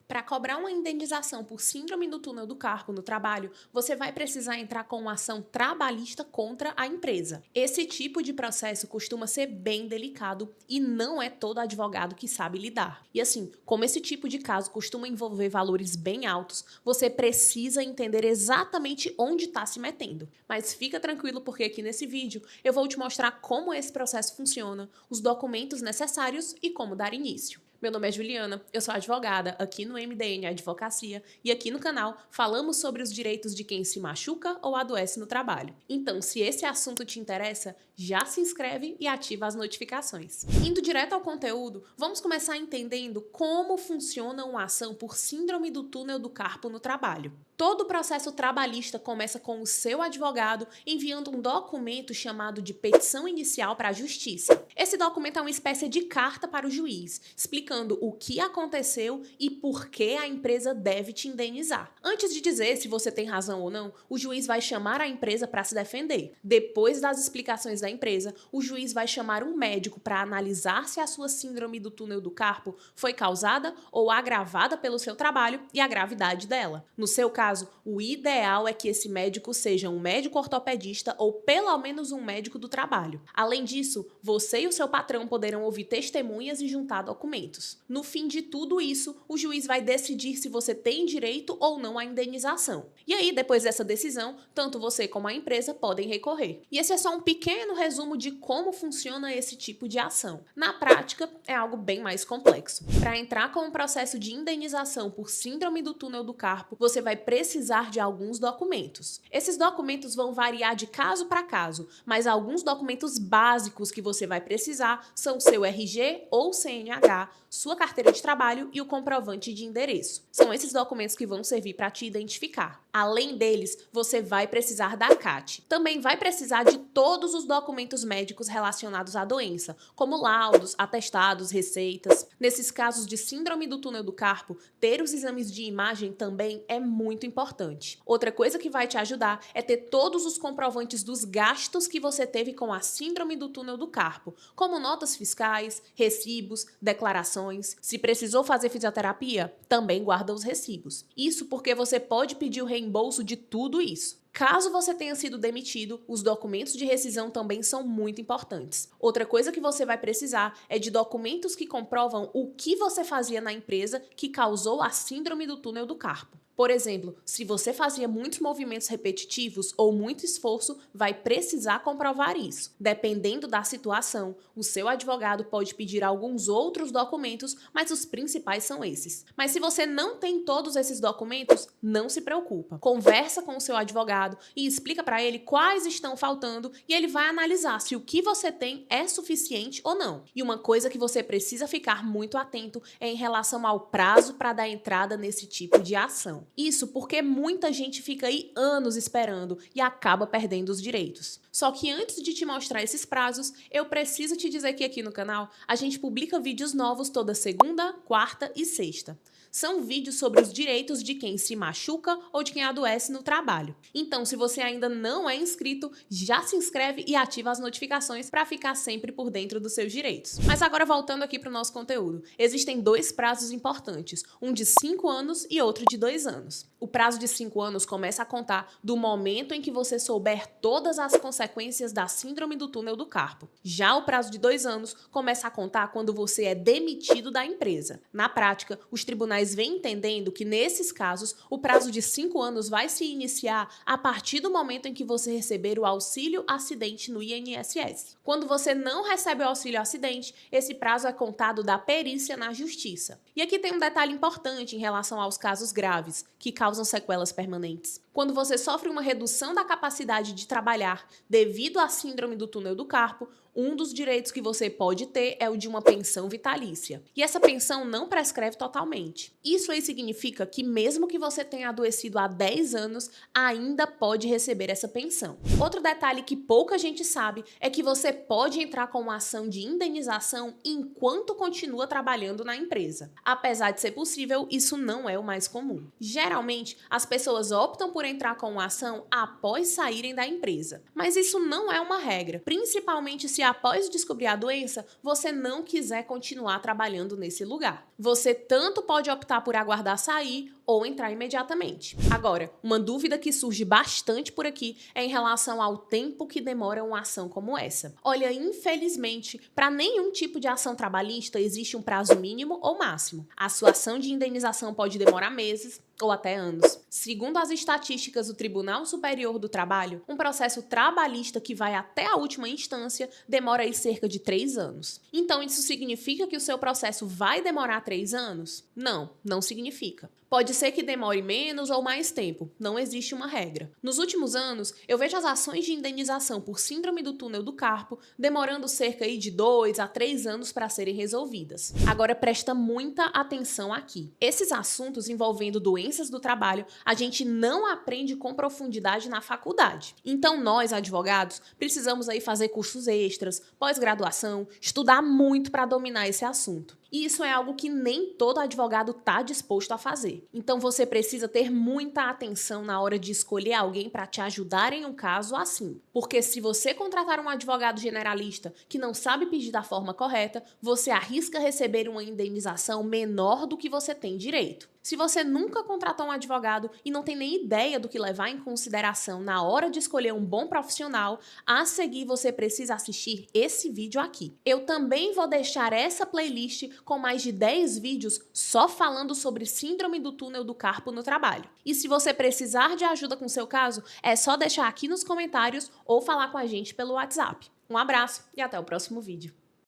Para cobrar uma indenização por síndrome do túnel do carpo no trabalho, você vai precisar entrar com uma ação trabalhista contra a empresa. Esse tipo de processo costuma ser bem delicado e não é todo advogado que sabe lidar. E assim, como esse tipo de caso costuma envolver valores bem altos, você precisa entender exatamente onde está se metendo. Mas fica tranquilo porque aqui nesse vídeo eu vou te mostrar como esse processo funciona, os documentos necessários e como dar início. Meu nome é Juliana, eu sou advogada aqui no MDN Advocacia e aqui no canal falamos sobre os direitos de quem se machuca ou adoece no trabalho. Então, se esse assunto te interessa, já se inscreve e ativa as notificações. Indo direto ao conteúdo, vamos começar entendendo como funciona uma ação por síndrome do túnel do carpo no trabalho. Todo o processo trabalhista começa com o seu advogado enviando um documento chamado de petição inicial para a Justiça. Esse documento é uma espécie de carta para o juiz, explicando o que aconteceu e por que a empresa deve te indenizar. Antes de dizer se você tem razão ou não, o juiz vai chamar a empresa para se defender. Depois das explicações da empresa, o juiz vai chamar um médico para analisar se a sua síndrome do túnel do carpo foi causada ou agravada pelo seu trabalho e a gravidade dela. No seu caso, o ideal é que esse médico seja um médico ortopedista ou pelo menos um médico do trabalho. Além disso, você e o seu patrão poderão ouvir testemunhas e juntar documentos. No fim de tudo isso, o juiz vai decidir se você tem direito ou não à indenização. E aí, depois dessa decisão, tanto você como a empresa podem recorrer. E esse é só um pequeno resumo de como funciona esse tipo de ação. Na prática, é algo bem mais complexo. Para entrar com um processo de indenização por síndrome do túnel do carpo, você vai precisar de alguns documentos. Esses documentos vão variar de caso para caso, mas alguns documentos básicos que você vai precisar são seu RG ou CNH, sua carteira de trabalho e o comprovante de endereço. São esses documentos que vão servir para te identificar. Além deles, você vai precisar da CAT. Também vai precisar de todos os documentos médicos relacionados à doença, como laudos, atestados, receitas. Nesses casos de síndrome do túnel do carpo, ter os exames de imagem também é muito importante. Outra coisa que vai te ajudar é ter todos os comprovantes dos gastos que você teve com a síndrome do túnel do carpo, como notas fiscais, recibos, declarações. Se precisou fazer fisioterapia, também guarda os recibos. Isso porque você pode pedir o reembolso de tudo isso. Caso você tenha sido demitido, os documentos de rescisão também são muito importantes. Outra coisa que você vai precisar é de documentos que comprovam o que você fazia na empresa que causou a síndrome do túnel do carpo. Por exemplo, se você fazia muitos movimentos repetitivos ou muito esforço, vai precisar comprovar isso. Dependendo da situação, o seu advogado pode pedir alguns outros documentos, mas os principais são esses. Mas se você não tem todos esses documentos, não se preocupa. Conversa com o seu advogado e explica para ele quais estão faltando e ele vai analisar se o que você tem é suficiente ou não. E uma coisa que você precisa ficar muito atento é em relação ao prazo para dar entrada nesse tipo de ação. Isso porque muita gente fica aí anos esperando e acaba perdendo os direitos. Só que antes de te mostrar esses prazos, eu preciso te dizer que aqui no canal a gente publica vídeos novos toda segunda, quarta e sexta. São vídeos sobre os direitos de quem se machuca ou de quem adoece no trabalho. Então, se você ainda não é inscrito, já se inscreve e ativa as notificações para ficar sempre por dentro dos seus direitos. Mas agora voltando aqui para o nosso conteúdo. Existem dois prazos importantes, um de 5 anos e outro de 2 anos. O prazo de 5 anos começa a contar do momento em que você souber todas as consequências da síndrome do túnel do carpo. Já o prazo de 2 anos começa a contar quando você é demitido da empresa. Na prática, os tribunais vêm entendendo que, nesses casos, o prazo de 5 anos vai se iniciar a partir do momento em que você receber o auxílio acidente no INSS. Quando você não recebe o auxílio acidente, esse prazo é contado da perícia na justiça. E aqui tem um detalhe importante em relação aos casos graves, que causam sequelas permanentes. Quando você sofre uma redução da capacidade de trabalhar devido à síndrome do túnel do carpo, um dos direitos que você pode ter é o de uma pensão vitalícia. E essa pensão não prescreve totalmente. Isso aí significa que mesmo que você tenha adoecido há 10 anos, ainda pode receber essa pensão. Outro detalhe que pouca gente sabe é que você pode entrar com uma ação de indenização enquanto continua trabalhando na empresa. Apesar de ser possível, isso não é o mais comum. Geralmente, as pessoas optam por entrar com uma ação após saírem da empresa. Mas isso não é uma regra, principalmente se após descobrir a doença, você não quiser continuar trabalhando nesse lugar. Você tanto pode optar por aguardar sair ou entrar imediatamente. Agora, uma dúvida que surge bastante por aqui é em relação ao tempo que demora uma ação como essa. Olha, infelizmente, para nenhum tipo de ação trabalhista existe um prazo mínimo ou máximo. A sua ação de indenização pode demorar meses ou até anos. Segundo as estatísticas do Tribunal Superior do Trabalho, um processo trabalhista que vai até a última instância demora aí cerca de 3 anos. Então, isso significa que o seu processo vai demorar 3 anos? Não, não significa. Pode ser que demore menos ou mais tempo, não existe uma regra. Nos últimos anos, eu vejo as ações de indenização por síndrome do túnel do carpo demorando cerca aí de 2 a 3 anos para serem resolvidas. Agora presta muita atenção aqui. Esses assuntos envolvendo doenças do trabalho, a gente não aprende com profundidade na faculdade. Então nós, advogados, precisamos aí fazer cursos extras, pós-graduação, estudar muito para dominar esse assunto. E isso é algo que nem todo advogado está disposto a fazer. Então você precisa ter muita atenção na hora de escolher alguém para te ajudar em um caso assim. Porque se você contratar um advogado generalista que não sabe pedir da forma correta, você arrisca receber uma indenização menor do que você tem direito. Se você nunca contratou um advogado e não tem nem ideia do que levar em consideração na hora de escolher um bom profissional, a seguir você precisa assistir esse vídeo aqui. Eu também vou deixar essa playlist com mais de 10 vídeos só falando sobre síndrome do túnel do carpo no trabalho. E se você precisar de ajuda com seu caso, é só deixar aqui nos comentários ou falar com a gente pelo WhatsApp. Um abraço e até o próximo vídeo.